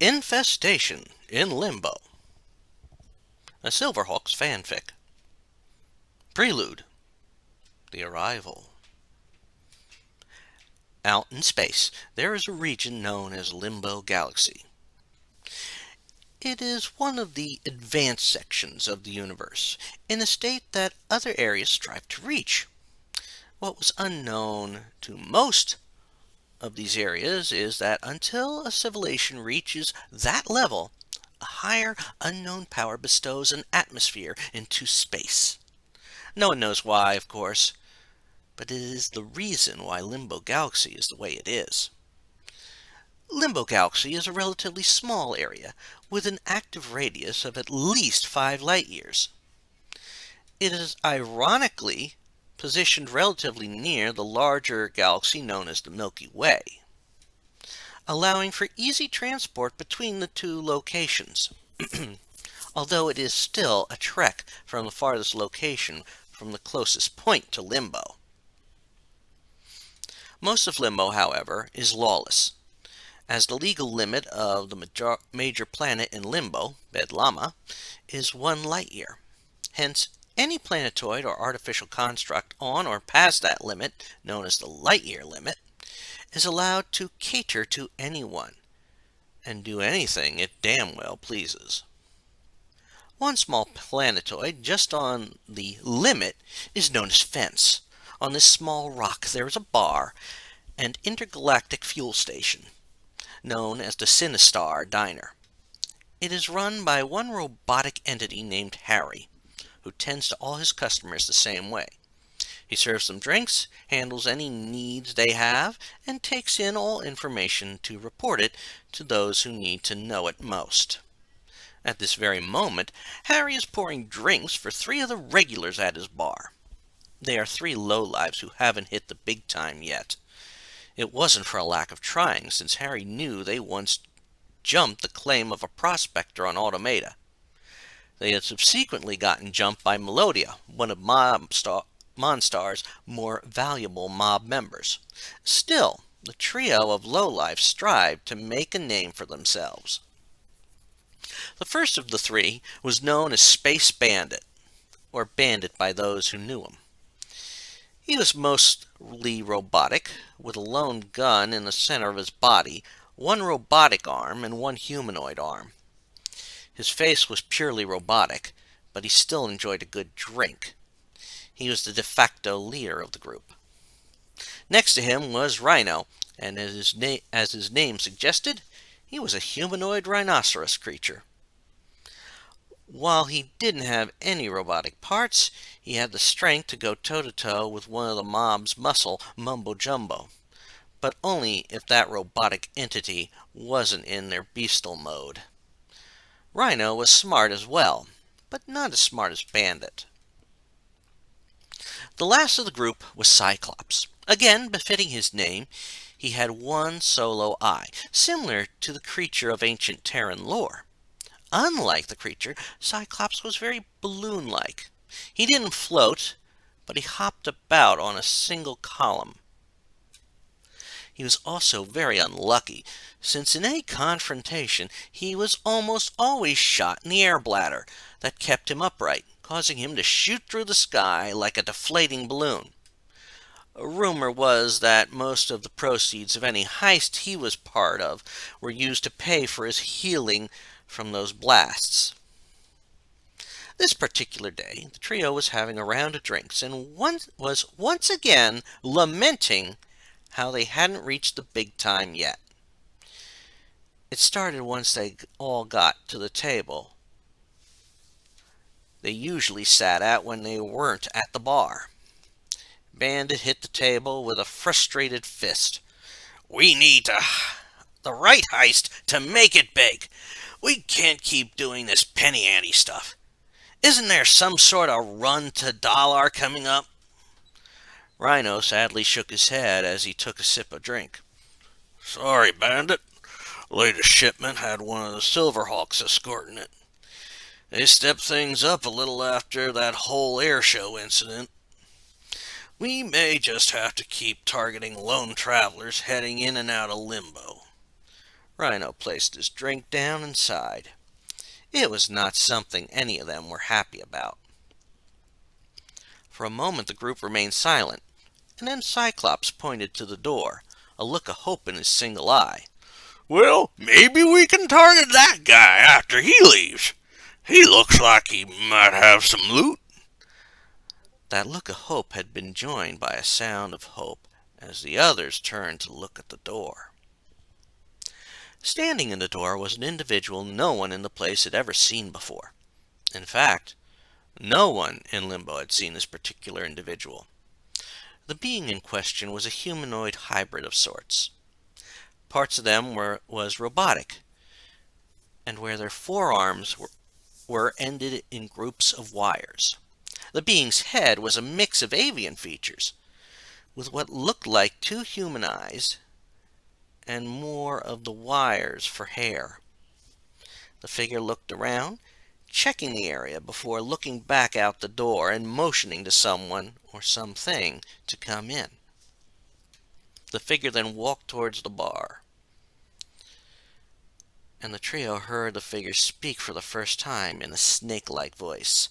Infestation in Limbo, a Silverhawks fanfic. Prelude, the arrival. Out in space, there is a region known as Limbo Galaxy. It is one of the advanced sections of the universe, in a state that other areas strive to reach. What was unknown to most of these areas is that until a civilization reaches that level, a higher unknown power bestows an atmosphere into space. No one knows why, of course, but it is the reason why Limbo Galaxy is the way it is. Limbo Galaxy is a relatively small area with an active radius of at least 5 light years. It is ironically positioned relatively near the larger galaxy known as the Milky Way, allowing for easy transport between the two locations, although it is still a trek from the farthest location from the closest point to Limbo. Most of Limbo, however, is lawless, as the legal limit of the major planet in Limbo, Bedlama, is 1 light year. Hence, any planetoid or artificial construct on or past that limit, known as the light year limit, is allowed to cater to anyone and do anything it damn well pleases. One small planetoid just on the limit is known as Fence. On this small rock there is a bar and intergalactic fuel station, known as the Sinistar Diner. It is run by one robotic entity named Harry, who tends to all his customers the same way. He serves them drinks, handles any needs they have, and takes in all information to report it to those who need to know it most. At this very moment, Harry is pouring drinks for 3 of the regulars at his bar. They are 3 lowlives who haven't hit the big time yet. It wasn't for a lack of trying, since Harry knew they once jumped the claim of a prospector on Automata. They had subsequently gotten jumped by Melodia, one of Monstar's more valuable mob members. Still, the trio of lowlifes strived to make a name for themselves. The first of the 3 was known as Space Bandit, or Bandit by those who knew him. He was mostly robotic, with a lone gun in the center of his body, 1 robotic arm and 1 humanoid arm. His face was purely robotic, but he still enjoyed a good drink. He was the de facto leader of the group. Next to him was Rhino, and as his name suggested, he was a humanoid rhinoceros creature. While he didn't have any robotic parts, he had the strength to go toe-to-toe with one of the mob's muscle, Mumbo Jumbo, but only if that robotic entity wasn't in their bestial mode. Rhino was smart as well, but not as smart as Bandit. The last of the group was Cyclops. Again, befitting his name, he had 1 solo eye, similar to the creature of ancient Terran lore. Unlike the creature, Cyclops was very balloon-like. He didn't float, but he hopped about on a single column. He was also very unlucky, since in any confrontation he was almost always shot in the air bladder that kept him upright, causing him to shoot through the sky like a deflating balloon. A rumor was that most of the proceeds of any heist he was part of were used to pay for his healing from those blasts. This particular day, the trio was having a round of drinks and was once again lamenting how they hadn't reached the big time yet. It started once they all got to the table they usually sat at when they weren't at the bar. Bandit hit the table with a frustrated fist. "We need the right heist to make it big. We can't keep doing this penny ante stuff. Isn't there some sort of run to dollar coming up?" Rhino sadly shook his head as he took a sip of drink. "Sorry, Bandit. Latest shipment had one of the Silverhawks escorting it. They stepped things up a little after that whole air show incident. We may just have to keep targeting lone travelers heading in and out of Limbo. Rhino placed his drink down and sighed. It was not something any of them were happy about. For a moment the group remained silent, and then Cyclops pointed to the door, a look of hope in his single eye. Well, maybe we can target that guy after he leaves. He looks like he might have some loot. That look of hope had been joined by a sound of hope as the others turned to look at the door. Standing in the door was an individual no one in the place had ever seen before. In fact, no one in Limbo had seen this particular individual. The being in question was a humanoid hybrid of sorts. Parts of them was robotic, and where their forearms were ended in groups of wires. The being's head was a mix of avian features, with what looked like two human eyes and more of the wires for hair. The figure looked around, checking the area before looking back out the door and motioning to someone or something to come in. The figure then walked towards the bar, and the trio heard the figure speak for the first time in a snake-like voice.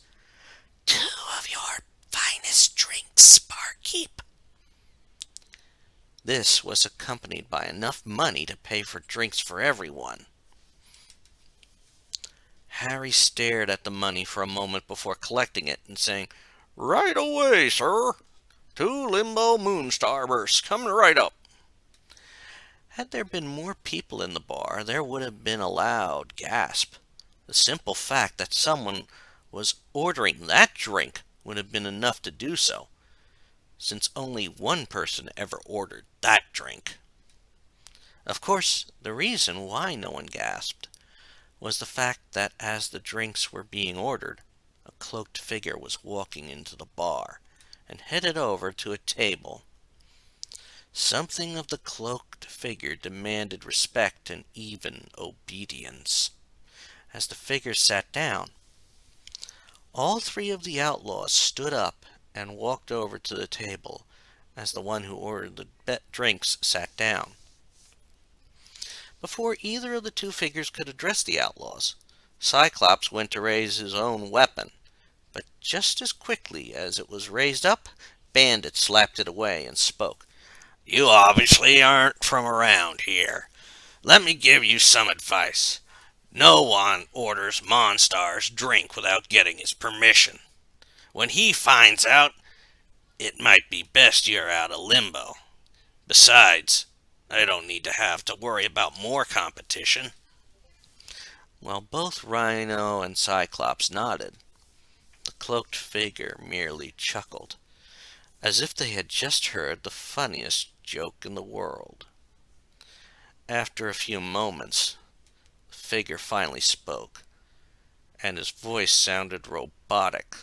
"Two of your finest drinks, barkeep." This was accompanied by enough money to pay for drinks for everyone. Harry stared at the money for a moment before collecting it and saying, Right away, sir. 2 Limbo Moonstarbursts coming right up. Had there been more people in the bar, there would have been a loud gasp. The simple fact that someone was ordering that drink would have been enough to do so, since only one person ever ordered that drink. Of course, the reason why no one gasped was the fact that as the drinks were being ordered, a cloaked figure was walking into the bar and headed over to a table. Something of the cloaked figure demanded respect and even obedience. As the figure sat down, all 3 of the outlaws stood up and walked over to the table as the one who ordered the drinks sat down. Before either of the 2 figures could address the outlaws, Cyclops went to raise his own weapon, but just as quickly as it was raised up, Bandit slapped it away and spoke. You obviously aren't from around here. Let me give you some advice. No one orders Monstar's drink without getting his permission. When he finds out, it might be best you're out of Limbo. Besides, I don't need to have to worry about more competition. While both Rhino and Cyclops nodded, the cloaked figure merely chuckled, as if they had just heard the funniest joke in the world. After a few moments, the figure finally spoke, and his voice sounded robotic.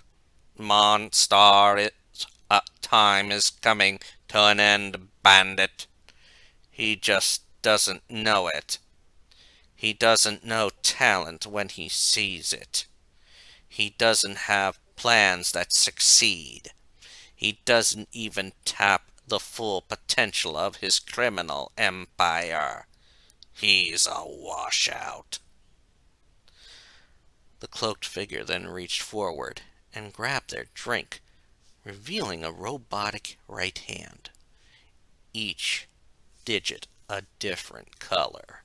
Monstar, its time is coming to an end, Bandit. He just doesn't know it. He doesn't know talent when he sees it. He doesn't have plans that succeed. He doesn't even tap the full potential of his criminal empire. He's a washout. The cloaked figure then reached forward and grabbed their drink, revealing a robotic right hand, each digit a different color.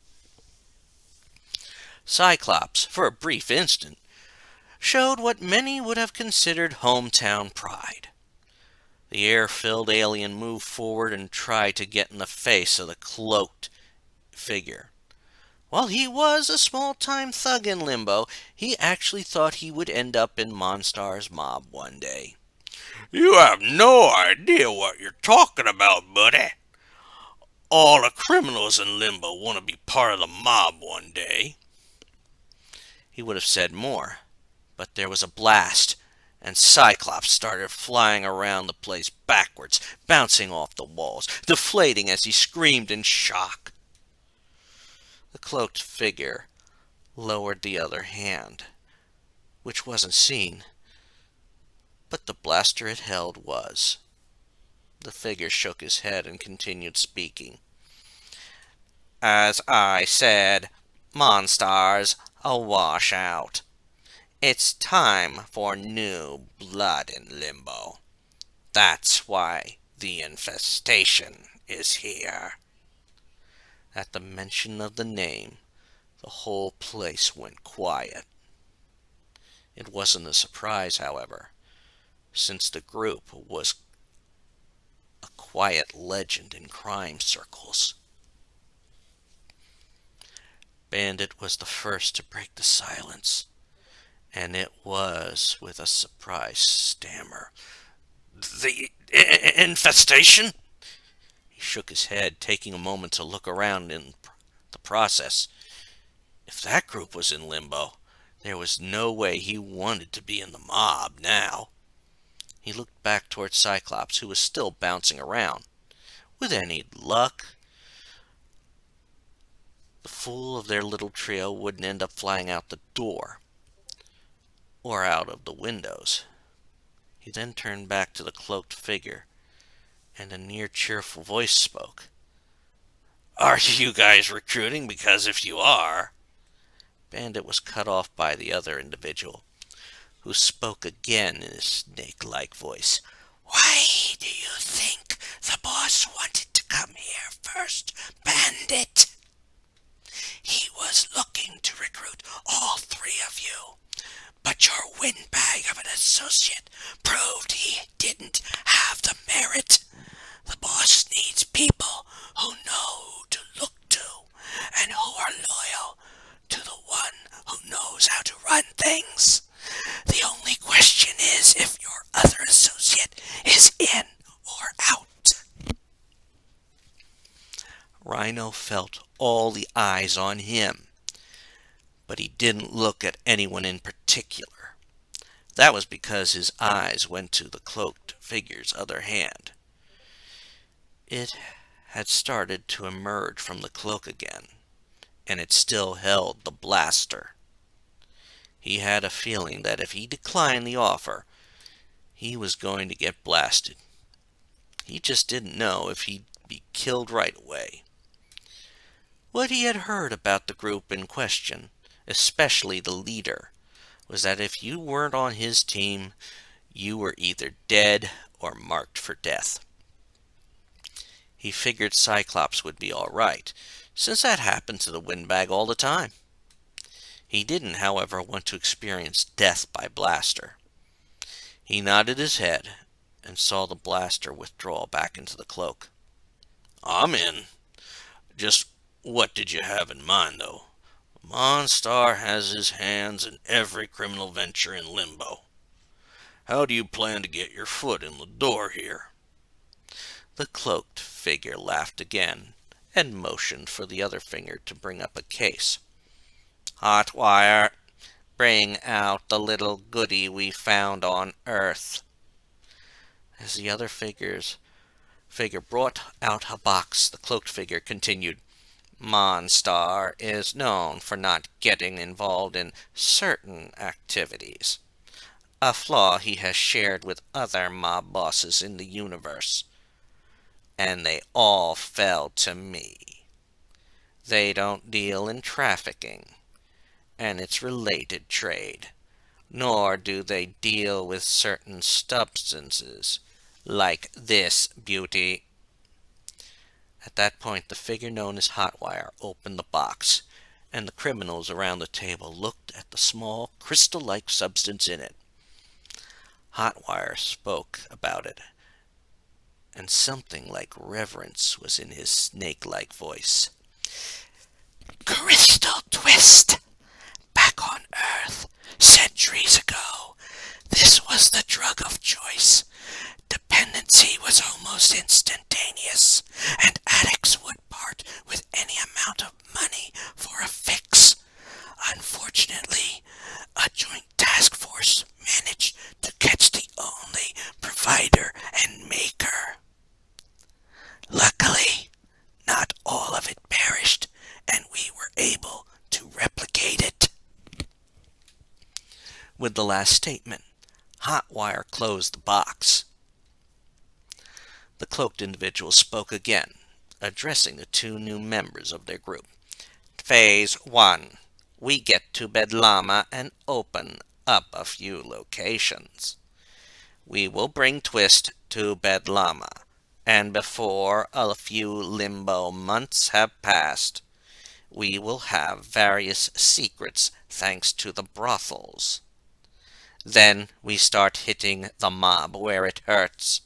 Cyclops, for a brief instant, showed what many would have considered hometown pride. The air-filled alien moved forward and tried to get in the face of the cloaked figure. While he was a small-time thug in Limbo, he actually thought he would end up in Monstar's mob one day. You have no idea what you're talking about, buddy. All the criminals in Limbo want to be part of the mob one day. He would have said more, but there was a blast, and Cyclops started flying around the place backwards, bouncing off the walls, deflating as he screamed in shock. The cloaked figure lowered the other hand, which wasn't seen, but the blaster it held was. The figure shook his head and continued speaking. As I said, Monstars a washout. It's time for new blood in Limbo. That's why the infestation is here. At the mention of the name, the whole place went quiet. It wasn't a surprise, however, since the group was a quiet legend in crime circles. Bandit was the first to break the silence, and it was with a surprised stammer. The infestation? He shook his head, taking a moment to look around in the process. If that group was in limbo, there was no way he wanted to be in the mob now. He looked back toward Cyclops, who was still bouncing around. With any luck, the fool of their little trio wouldn't end up flying out the door, or out of the windows. He then turned back to the cloaked figure, and a near cheerful voice spoke. Are you guys recruiting? Because if you are... Bandit was cut off by the other individual, who spoke again in his snake-like voice. Why do you think the boss wanted to come here first, Bandit? He was looking to recruit all three of you, but your windbag of an associate proved he didn't have the merit. The boss needs people who know who to look to and who are loyal to the one who knows how to run things. The only question is if your other associate is in or out. Rhino felt all the eyes on him, but he didn't look at anyone in particular. That was because his eyes went to the cloaked figure's other hand. It had started to emerge from the cloak again, and it still held the blaster. He had a feeling that if he declined the offer, he was going to get blasted. He just didn't know if he'd be killed right away. What he had heard about the group in question, especially the leader, was that if you weren't on his team, you were either dead or marked for death. He figured Cyclops would be all right, since that happened to the windbag all the time. He didn't, however, want to experience death by blaster. He nodded his head and saw the blaster withdraw back into the cloak. I'm in. Just what did you have in mind, though? Monstar has his hands in every criminal venture in Limbo. How do you plan to get your foot in the door here? The cloaked figure laughed again and motioned for the other finger to bring up a case. Hotwire, bring out the little goody we found on Earth. As the other figure brought out a box, the cloaked figure continued. Monstar is known for not getting involved in certain activities, a flaw he has shared with other mob bosses in the universe. And they all fell to me. They don't deal in trafficking and its related trade, nor do they deal with certain substances, like this beauty. At that point, the figure known as Hotwire opened the box, and the criminals around the table looked at the small, crystal-like substance in it. Hotwire spoke about it, and something like reverence was in his snake-like voice. Crystal Twist! Back on Earth, centuries ago, this was the drug of choice. Dependency was almost instantaneous, and addicts would part with any amount of money for a fix. Unfortunately, a joint task force managed to catch the only provider and maker. Luckily, not all of it perished, and we were able to replicate it. With the last statement, Hotwire closed the box. The cloaked individual spoke again addressing the two new members of their group. Phase 1. We get to Bedlama and open up a few locations. We will bring Twist to Bedlama, and before a few limbo months have passed, we will have various secrets thanks to the brothels. Then we start hitting the mob where it hurts.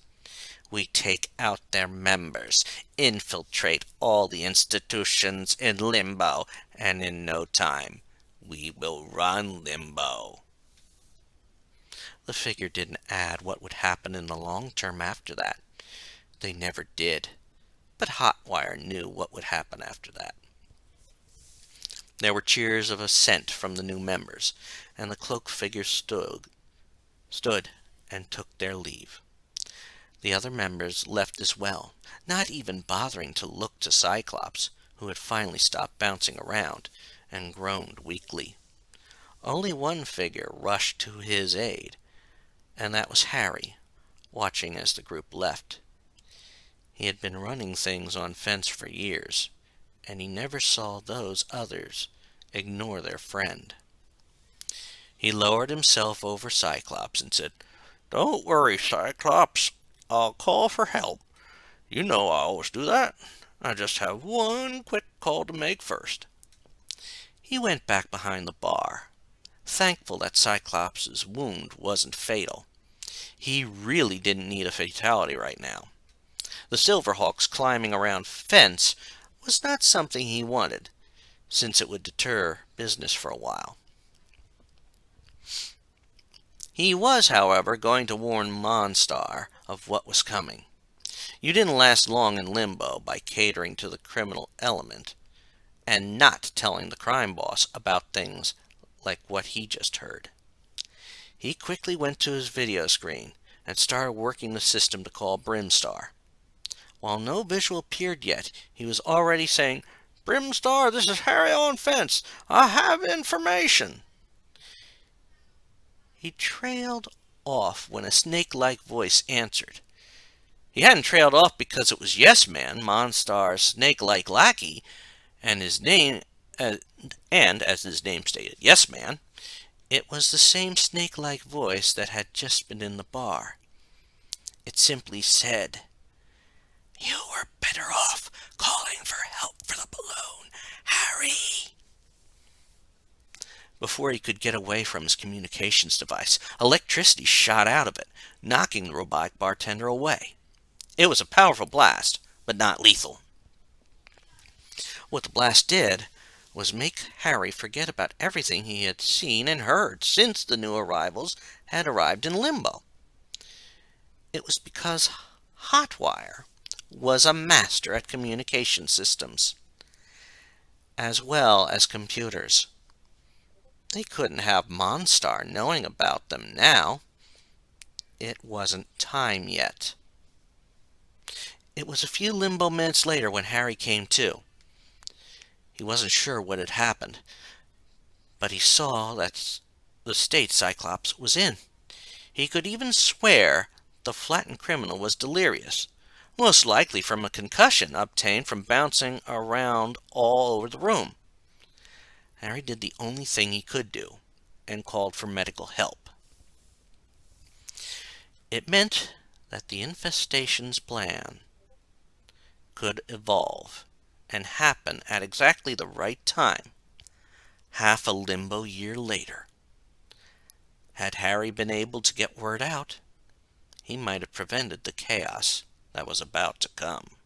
We take out their members, infiltrate all the institutions in Limbo, and in no time, we will run Limbo. The figure didn't add what would happen in the long term after that. They never did. But Hotwire knew what would happen after that. There were cheers of assent from the new members, and the cloaked figure stood and took their leave. The other members left as well, not even bothering to look to Cyclops, who had finally stopped bouncing around and groaned weakly. Only one figure rushed to his aid, and that was Harry, watching as the group left. He had been running things on Fence for years, and he never saw those others ignore their friend. He lowered himself over Cyclops and said, "Don't worry, Cyclops. I'll call for help. You know I always do that. I just have one quick call to make first." He went back behind the bar, thankful that Cyclops' wound wasn't fatal. He really didn't need a fatality right now. The Silverhawks climbing around Fence was not something he wanted, since it would deter business for a while. He was, however, going to warn Monstar of what was coming. You didn't last long in Limbo by catering to the criminal element and not telling the crime boss about things like what he just heard. He quickly went to his video screen and started working the system to call Brimstar. While no visual appeared yet, he was already saying, "Brimstar, this is Harry on Fence. I have information." He trailed off when a snake-like voice answered. He hadn't trailed off because it was Yes Man, Monstar's snake-like lackey, and his name, and as his name stated, Yes Man. It was the same snake-like voice that had just been in the bar. It simply said, "You were better off calling for help for the balloon, Harry." Before he could get away from his communications device, electricity shot out of it, knocking the robotic bartender away. It was a powerful blast, but not lethal. What the blast did was make Harry forget about everything he had seen and heard since the new arrivals had arrived in Limbo. It was because Hotwire was a master at communication systems, as well as computers. They couldn't have Monstar knowing about them now. It wasn't time yet. It was a few Limbo minutes later when Harry came to. He wasn't sure what had happened, but he saw that the state Cyclops was in. He could even swear the flattened criminal was delirious, most likely from a concussion obtained from bouncing around all over the room. Harry did the only thing he could do, and called for medical help. It meant that the infestation's plan could evolve and happen at exactly the right time, half a Limbo year later. Had Harry been able to get word out, he might have prevented the chaos that was about to come.